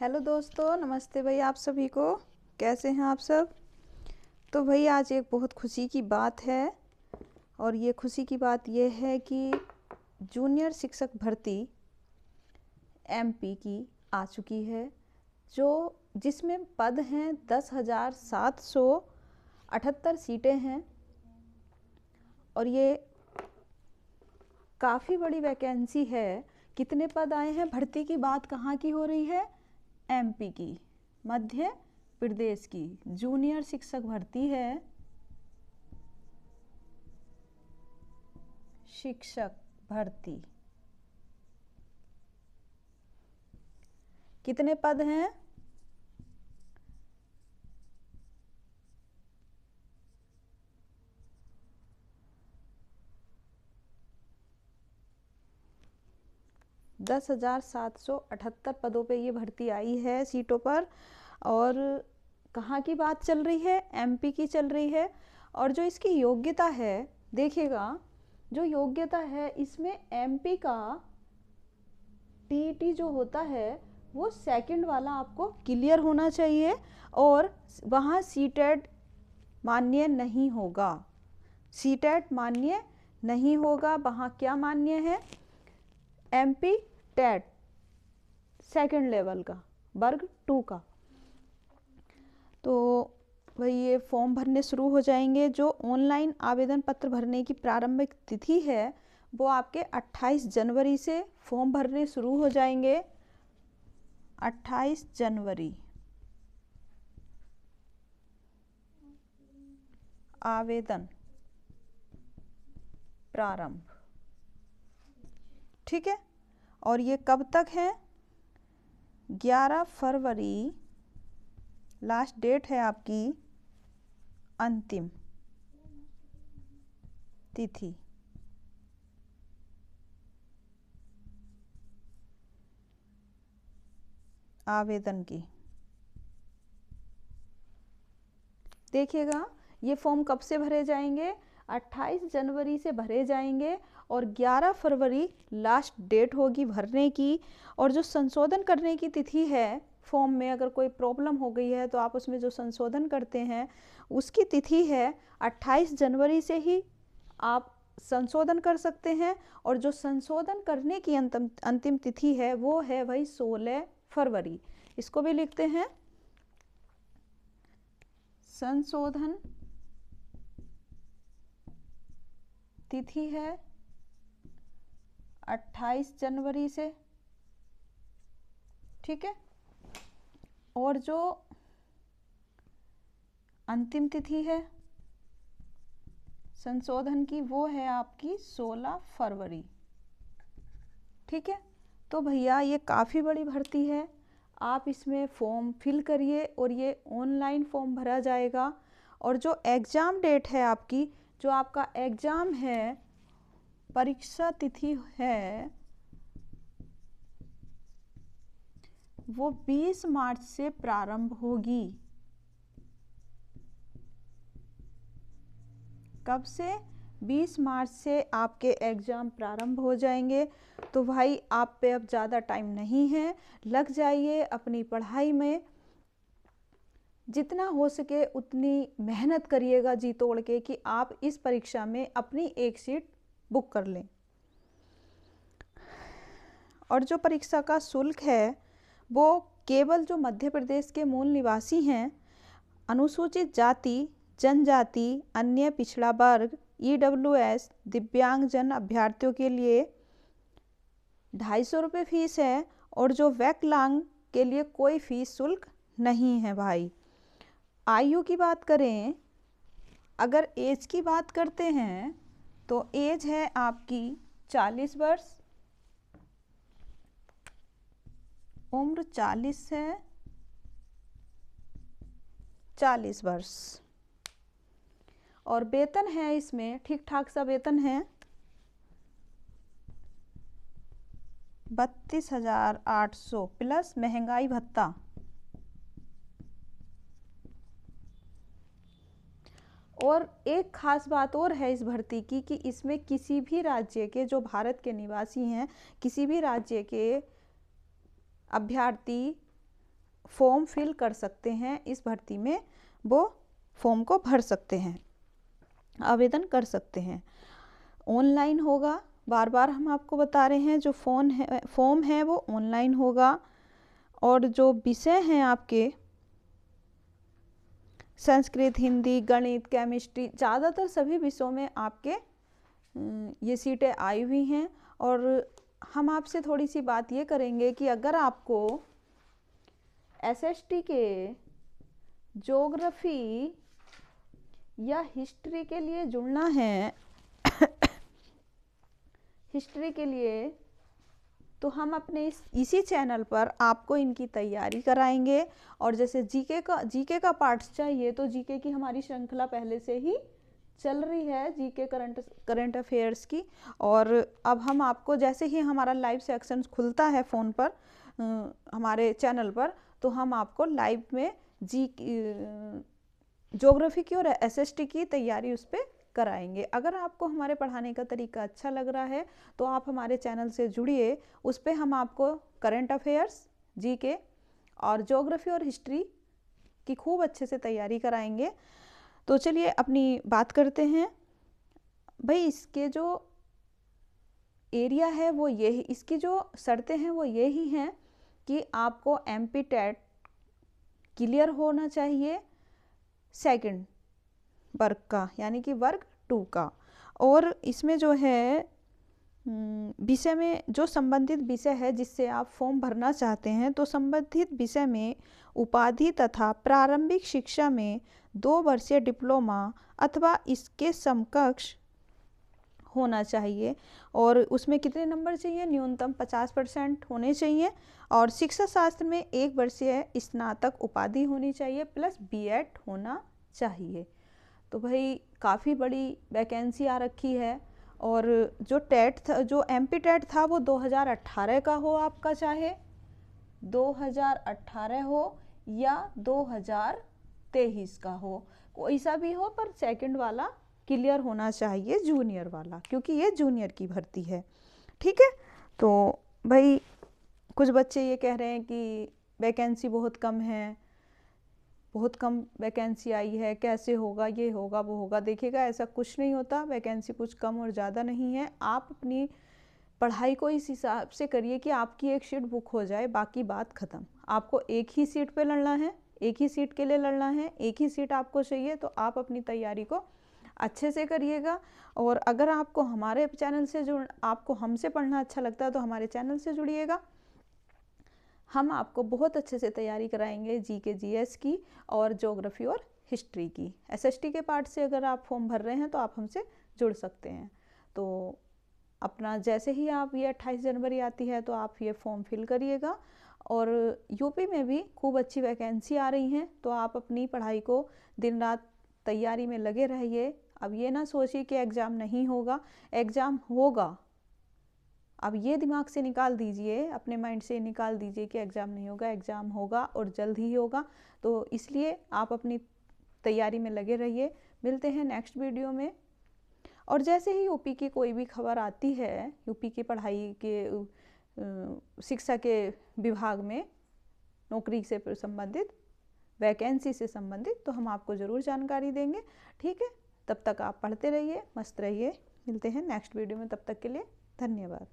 Hello दोस्तों, नमस्ते भाई। आप सभी को कैसे हैं आप सब। तो भाई आज एक बहुत खुशी की बात है और ये खुशी की बात ये है कि जूनियर शिक्षक भर्ती एमपी की आ चुकी है, जो जिसमें पद हैं 10,778 सीटें हैं और ये काफ़ी बड़ी वैकेंसी है। कितने पद आए हैं? भर्ती की बात कहाँ की हो रही है? एमपी की, मध्य प्रदेश की जूनियर शिक्षक भर्ती है। शिक्षक भर्ती कितने पद हैं? 10,778 पदों पे ये भर्ती आई है, सीटों पर। और कहाँ की बात चल रही है? एमपी की चल रही है। और जो इसकी योग्यता है, देखिएगा, जो योग्यता है इसमें एमपी का टीईटी जो होता है वो सेकंड वाला आपको क्लियर होना चाहिए और वहाँ सीटेट मान्य नहीं होगा। सीटेट मान्य नहीं होगा, वहाँ क्या मान्य है? एमपी टेट सेकंड लेवल का, वर्ग 2 का। तो भाई ये फॉर्म भरने शुरू हो जाएंगे। जो ऑनलाइन आवेदन पत्र भरने की प्रारंभिक तिथि है वो आपके 28 जनवरी से फॉर्म भरने शुरू हो जाएंगे। 28 जनवरी आवेदन प्रारंभ, ठीक है। और ये कब तक है? 11 फरवरी लास्ट डेट है आपकी, अंतिम तिथि। आवेदन की देखिएगा, ये फॉर्म कब से भरे जाएंगे? 28 जनवरी से भरे जाएंगे और 11 फरवरी लास्ट डेट होगी भरने की। और जो संशोधन करने की तिथि है फॉर्म में, अगर कोई प्रॉब्लम हो गई है तो आप उसमें जो संशोधन करते हैं उसकी तिथि है 28 जनवरी से ही आप संशोधन कर सकते हैं। और जो संशोधन करने की अंतिम तिथि है वो है भाई 16 फरवरी। इसको भी लिखते हैं, संशोधन तिथि है 28 जनवरी से, ठीक है। और जो अंतिम तिथि है संशोधन की वो है आपकी 16 फरवरी, ठीक है। तो भैया ये काफ़ी बड़ी भर्ती है, आप इसमें फॉर्म फिल करिए और ये ऑनलाइन फॉर्म भरा जाएगा। और जो एग्ज़ाम डेट है आपकी, जो आपका एग्ज़ाम है, परीक्षा तिथि है वो 20 मार्च से प्रारंभ होगी। कब से? 20 मार्च से आपके एग्ज़ाम प्रारंभ हो जाएंगे। तो भाई आप पे अब ज़्यादा टाइम नहीं है, लग जाइए अपनी पढ़ाई में। जितना हो सके उतनी मेहनत करिएगा जी तोड़ के कि आप इस परीक्षा में अपनी एक सीट बुक कर लें। और जो परीक्षा का शुल्क है वो केवल जो मध्य प्रदेश के मूल निवासी हैं, अनुसूचित जाति, जनजाति, अन्य पिछड़ा वर्ग, ईडब्ल्यूएस, दिव्यांगजन अभ्यर्थियों के लिए 250 रुपये फीस है। और जो विकलांग के लिए कोई फीस शुल्क नहीं है भाई। आयु की बात करें, अगर एज की बात करते हैं तो एज है आपकी 40 वर्ष, उम्र 40 है, 40 वर्ष। और वेतन है इसमें ठीक ठाक सा वेतन है, 32,800 प्लस महंगाई भत्ता। और एक खास बात और है इस भर्ती की कि इसमें किसी भी राज्य के, जो भारत के निवासी हैं, किसी भी राज्य के अभ्यर्थी फॉर्म फिल कर सकते हैं इस भर्ती में, वो फॉर्म को भर सकते हैं, आवेदन कर सकते हैं। ऑनलाइन होगा, बार बार हम आपको बता रहे हैं, जो फॉर्म है वो ऑनलाइन होगा। और जो विषय हैं आपके संस्कृत, हिंदी, गणित, केमिस्ट्री, ज़्यादातर सभी विषयों में आपके ये सीटें आई हुई हैं। और हम आपसे थोड़ी सी बात ये करेंगे कि अगर आपको एसएसटी के ज्योग्राफी या हिस्ट्री के लिए जुड़ना है हिस्ट्री के लिए, तो हम अपने इसी चैनल पर आपको इनकी तैयारी कराएंगे। और जैसे जीके का पार्ट्स चाहिए, तो जीके की हमारी श्रृंखला पहले से ही चल रही है, जीके करंट अफेयर्स की। और अब हम आपको जैसे ही हमारा लाइव सेक्शन खुलता है फ़ोन पर हमारे चैनल पर, तो हम आपको लाइव में ज्योग्राफी की और एसएसटी की तैयारी उस पर कराएंगे। अगर आपको हमारे पढ़ाने का तरीका अच्छा लग रहा है तो आप हमारे चैनल से जुड़िए, उस पर हम आपको करंट अफेयर्स, जीके और ज्योग्राफी और हिस्ट्री की खूब अच्छे से तैयारी कराएंगे। तो चलिए अपनी बात करते हैं। भाई इसके जो एरिया है वो यही, इसकी जो शर्तें हैं वो यही हैं कि आपको एमपी टेट क्लियर होना चाहिए सेकंड वर्ग का, यानी कि वर्ग 2 का। और इसमें जो है विषय में जो संबंधित विषय है जिससे आप फॉर्म भरना चाहते हैं, तो संबंधित विषय में उपाधि तथा प्रारंभिक शिक्षा में 2 वर्षीय डिप्लोमा अथवा इसके समकक्ष होना चाहिए। और उसमें कितने नंबर चाहिए? न्यूनतम 50% होने चाहिए। और शिक्षा शास्त्र में 1 वर्षीय स्नातक उपाधि होनी चाहिए प्लस बीएड होना चाहिए। तो भाई काफ़ी बड़ी वैकेंसी आ रखी है। और जो टेट था, जो एमपी टेट था, वो 2018 का हो आपका, चाहे 2018 हो या 2023 का हो, कोई सा भी हो, पर सेकंड वाला क्लियर होना चाहिए, जूनियर वाला, क्योंकि ये जूनियर की भर्ती है। ठीक है। तो भाई कुछ बच्चे ये कह रहे हैं कि वैकेंसी बहुत कम है, बहुत कम वैकेंसी आई है, कैसे होगा, ये होगा वो होगा। देखिएगा ऐसा कुछ नहीं होता, वैकेंसी कुछ कम और ज़्यादा नहीं है। आप अपनी पढ़ाई को इस हिसाब से करिए कि आपकी एक सीट बुक हो जाए, बाकी बात ख़त्म। आपको एक ही सीट पे लड़ना है, एक ही सीट के लिए लड़ना है, एक ही सीट आपको चाहिए, तो आप अपनी तैयारी को अच्छे से करिएगा। और अगर आपको हमारे चैनल से आपको हमसे पढ़ना अच्छा लगता है तो हमारे चैनल से जुड़िएगा। हम आपको बहुत अच्छे से तैयारी कराएंगे जीके जीएस की और ज्योग्राफी और हिस्ट्री की। एसएसटी के पार्ट से अगर आप फॉर्म भर रहे हैं तो आप हमसे जुड़ सकते हैं। तो अपना जैसे ही आप ये 28 जनवरी आती है तो आप ये फॉर्म फिल करिएगा। और यूपी में भी खूब अच्छी वैकेंसी आ रही हैं, तो आप अपनी पढ़ाई को दिन रात तैयारी में लगे रहिए। अब ये ना सोचिए कि एग्ज़ाम नहीं होगा, एग्ज़ाम होगा। अब ये दिमाग से निकाल दीजिए, अपने माइंड से निकाल दीजिए कि एग्ज़ाम नहीं होगा, एग्ज़ाम होगा और जल्द ही होगा। तो इसलिए आप अपनी तैयारी में लगे रहिए। मिलते हैं नेक्स्ट वीडियो में। और जैसे ही यूपी की कोई भी खबर आती है, यूपी की पढ़ाई के शिक्षा के विभाग में नौकरी से संबंधित, वैकेंसी से संबंधित, तो हम आपको ज़रूर जानकारी देंगे। ठीक है, तब तक आप पढ़ते रहिए, मस्त रहिए। मिलते हैं नेक्स्ट वीडियो में, तब तक के लिए धन्यवाद।